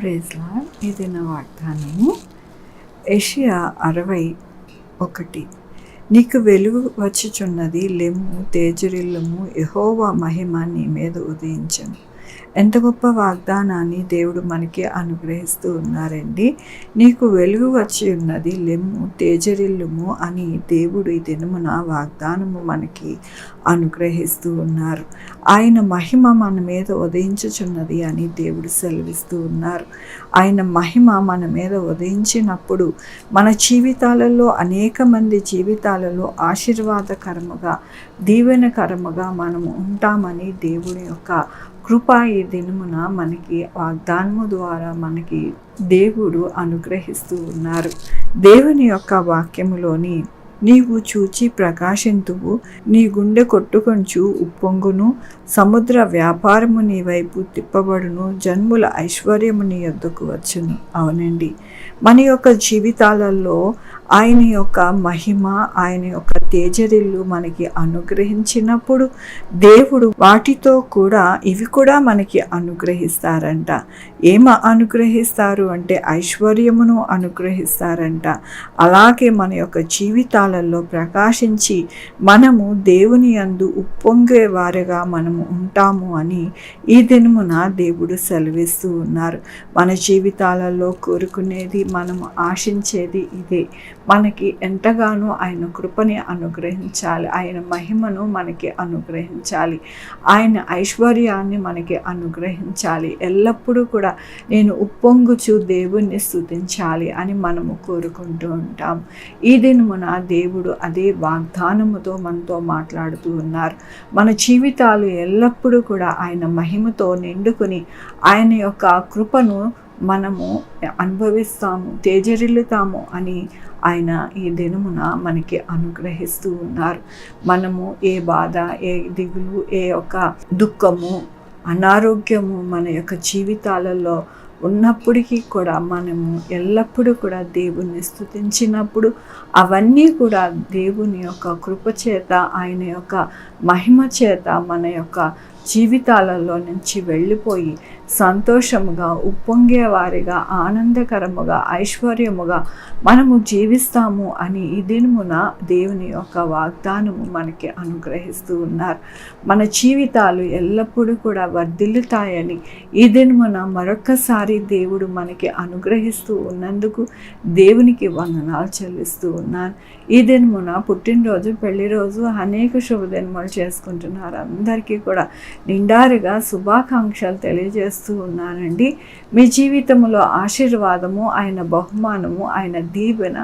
Praise lord. ఇది నా వాగ్దానము. యెషయా 60:1. నీకు వెలుగు వచ్చుచున్నది, లెమ్ము, తేజరిల్లుము, యెహోవా మహిమ నీ మీద ఉదయించును. ఎంత గొప్ప వాగ్దానాన్ని దేవుడు మనకి అనుగ్రహిస్తూ ఉన్నారండి. నీకు వెలుగు వచ్చి ఉన్నది, లెమ్ము, తేజరిల్లుము అని దేవుడు ఈ దినమున వాగ్దానము మనకి అనుగ్రహిస్తూ ఉన్నారు. ఆయన మహిమ మన మీద ఉదయించుచున్నది అని దేవుడు సెలవిస్తూ ఉన్నారు. ఆయన మహిమ మన మీద ఉదయించినప్పుడు మన జీవితాలలో, అనేక మంది జీవితాలలో ఆశీర్వాదకరముగా, దీవెనకరముగా మనము ఉంటామని దేవుని యొక్క కృప ఈ దినమున మనకి వాగ్దానము ద్వారా మనకి దేవుడు అనుగ్రహిస్తూ ఉన్నారు. దేవుని యొక్క వాక్యములోని నీవు చూచి ప్రకాశింతువు, నీ గుండె కొట్టుకొంచు ఉప్పొంగును, సముద్ర వ్యాపారము నీ వైపు తిప్పబడును, జన్ముల ఐశ్వర్యము నీ యొద్దకు వచ్చును. అవునండి, మన యొక్క జీవితాలలో ఆయన యొక్క మహిమ, ఆయన యొక్క తేజరిల్లు మనకి అనుగ్రహించినప్పుడు దేవుడు వాటితో కూడా ఇవి కూడా మనకి అనుగ్రహిస్తారంట. అనుగ్రహిస్తారు అంటే ఐశ్వర్యమును అనుగ్రహిస్తారంట. అలాగే మన యొక్క జీవితాలలో ప్రకాశించి మనము దేవుని యందు ఉప్పొంగే వారిగా మనము ఉంటాము అని ఈ దినమున దేవుడు సెలవిస్తూ ఉన్నారు. మన జీవితాలలో కోరుకునేది, మనము ఆశించేది ఇదే. మనకి ఎంతగానో ఆయన కృపని అనుగ్రహించాలి, ఆయన మహిమను మనకి అనుగ్రహించాలి, ఆయన ఐశ్వర్యాన్ని మనకి అనుగ్రహించాలి. ఎల్లప్పుడూ కూడా నేను ఉప్పొంగుచు దేవుణ్ణి స్తుతించాలి అని మనము కోరుకుంటూ ఉంటాం. ఈ దినమున దేవుడు అదే వాగ్దానముతో మనతో మాట్లాడుతూ ఉన్నారు. మన జీవితాలు ఎల్లప్పుడూ కూడా ఆయన మహిమతో నిండుకుని ఆయన యొక్క కృపను మనము అనుభవిస్తాము, తేజరిల్లుతాము అని ఆయన ఈ దినమున మనకి అనుగ్రహిస్తూ ఉన్నారు. మనము ఏ బాధ, ఏ దిగులు, ఏ యొక్క దుఃఖము, అనారోగ్యము మన యొక్క జీవితాలలో ఉన్నప్పటికీ కూడా మనము ఎల్లప్పుడూ కూడా దేవుణ్ణి స్తుతించినప్పుడు అవన్నీ కూడా దేవుని యొక్క కృప చేత, ఆయన యొక్క మహిమ చేత మన యొక్క జీవితాలలో నుంచి వెళ్ళిపోయి సంతోషముగా, ఉప్పొంగే వారిగా, ఆనందకరముగా, ఐశ్వర్యముగా మనము జీవిస్తాము అని ఈ దినమున దేవుని యొక్క వాగ్దానము మనకి అనుగ్రహిస్తూ ఉన్నారు. మన జీవితాలు ఎల్లప్పుడూ కూడా వర్ధిల్లుతాయని ఈ దినమున మరొక్కసారి దేవుడు మనకి అనుగ్రహిస్తూ ఉన్నందుకు దేవునికి వందనాలు చెల్లిస్తూ ఉన్నాను. ఈ దినమున పుట్టినరోజు, పెళ్లి రోజు, అనేక శుభదినములు చేసుకుంటున్నారు. అందరికీ కూడా నిండారుగా శుభాకాంక్షలు తెలియజేస్తూ ఉన్నానండి. మీ జీవితంలో ఆశీర్వాదము, ఆయన బహుమానము, ఆయన దీవెన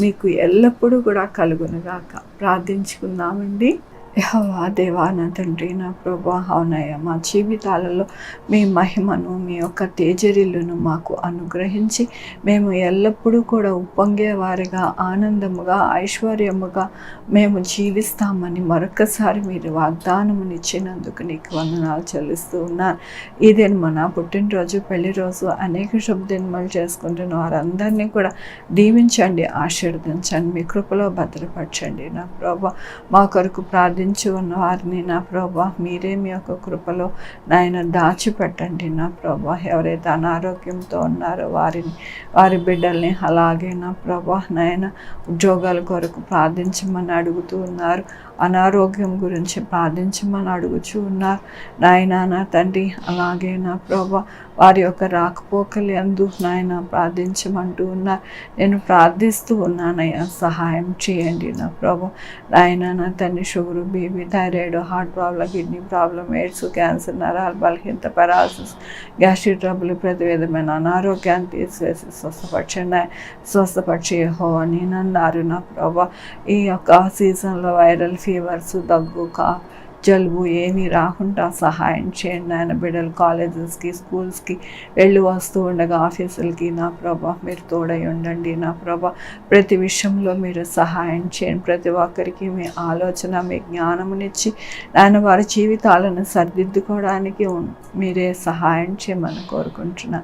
మీకు ఎల్లప్పుడూ కూడా కలుగునుగాక. ప్రార్థించుకుందామండి. యెహోవా దేవా, నా తండ్రి, నా ప్రభువా, అవునయ్య, మా జీవితాలలో మీ మహిమను, మీ యొక్క తేజరిల్లును మాకు అనుగ్రహించి మేము ఎల్లప్పుడూ కూడా ఉప్పొంగే వారిగా, ఆనందముగా, ఐశ్వర్యముగా మేము జీవిస్తామని మరొకసారి మీరు వాగ్దానమునిచ్చినందుకు నీకు వందనాలు చెల్లిస్తూ ఉన్నాను. ఇదే మన పుట్టినరోజు, పెళ్లి రోజు, అనేక శుభదినములు చేసుకుంటున్న వారందరినీ కూడా దీవించండి, ఆశీర్వదించండి, మీ కృపలో భద్రపరచండి. నా ప్రభువా, మా కొరకు ఉన్న వారిని నా ప్రభా మీరే మీ యొక్క కృపలో నాయన దాచిపెట్టండి. నా ప్రభా, ఎవరైతే అనారోగ్యంతో ఉన్నారో వారి బిడ్డల్ని, అలాగే నా ప్రభా నాయన ఉద్యోగాల కొరకు ప్రార్థించమని అడుగుతూ ఉన్నారు, అనారోగ్యం గురించి ప్రార్థించమని అడుగుచూ ఉన్నారు నాయన. నా తండ్రి, అలాగే నా ప్రభా వారి యొక్క రాకపోకలు యందు నాయన ప్రార్థించమంటూ ఉన్నారు. నేను ప్రార్థిస్తూ ఉన్నానయ్యా, సహాయం చేయండి నా ప్రభా నాయన. నా తండ్రి, sugar, BP, thyroid, heart problem, kidney problem, AIDS, cancer, నరాల బలహీనత, పెరాలసిస్, గ్యాస్ట్రిక్ ట్రబుల్, ప్రతి విధమైన అనారోగ్యాన్ని తీసివేసి స్వస్థపరిచే యెహోవా నేనన్నారు నా ప్రభా. ఈ యొక్క సీజన్లో వైరల్ ఫీవర్స్, దగ్గు, జలుబు ఏమీ రాకుండా సహాయం చేయండి ఆయన. బిడ్డలు కాలేజెస్కి, స్కూల్స్కి వెళ్ళి వస్తూ ఉండగా, ఆఫీసులకి నా ప్రభా మీరు తోడై ఉండండి నా ప్రభా. ప్రతి విషయంలో మీరు సహాయం చేయండి. ప్రతి ఒక్కరికి మీ ఆలోచన, మీ జ్ఞానమునిచ్చి ఆయన వారి జీవితాలను సరిదిద్దుకోవడానికి మీరే సహాయం చేయమని కోరుకుంటున్నా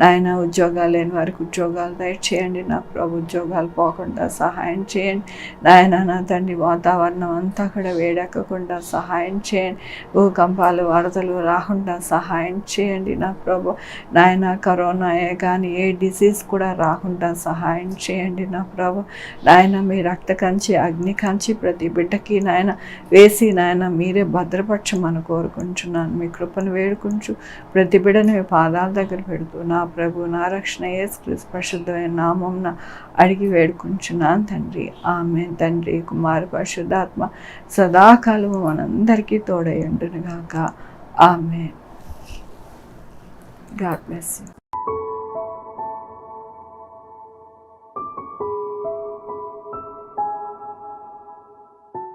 నాయన. ఉద్యోగాలు లేని వారికి ఉద్యోగాలు దయచేయండి నా ప్రభు. ఉద్యోగాలు పోకుండా సహాయం చేయండి నాయన. నా తండ్రి, వాతావరణం అంతా కూడా వేడెక్కకుండా సహాయం సహాయం చేయండి. భూకంపాలు వరదలు రాకుండా సహాయం చేయండి నా ప్రభు. నాయన కరోనాయే కానీ ఏ డిసీజ్ కూడా రాకుండా సహాయం చేయండి నా ప్రభు. నాయన మీ రక్త కంచి అగ్ని కంచి ప్రతి బిడ్డకి నాయన వేసి నాయన మీరే భద్రపరచమని కోరుకుంటున్నాను. మీ కృపను వేడుకుంటూ ప్రతి బిడ్డను మీ పాదాల దగ్గర పెడుతూ నా ప్రభు నా రక్షణ యేసుక్రీస్తు పరిశుద్ధమైన నామమున అడిగి వేడుకుంటున్నాను తండ్రి. ఆమేన్. తండ్రి కుమార పరిశుద్ధాత్మ సదాకాలము మనందరికీ తోడై ఉండును గాక. ఆమేన్. God bless you.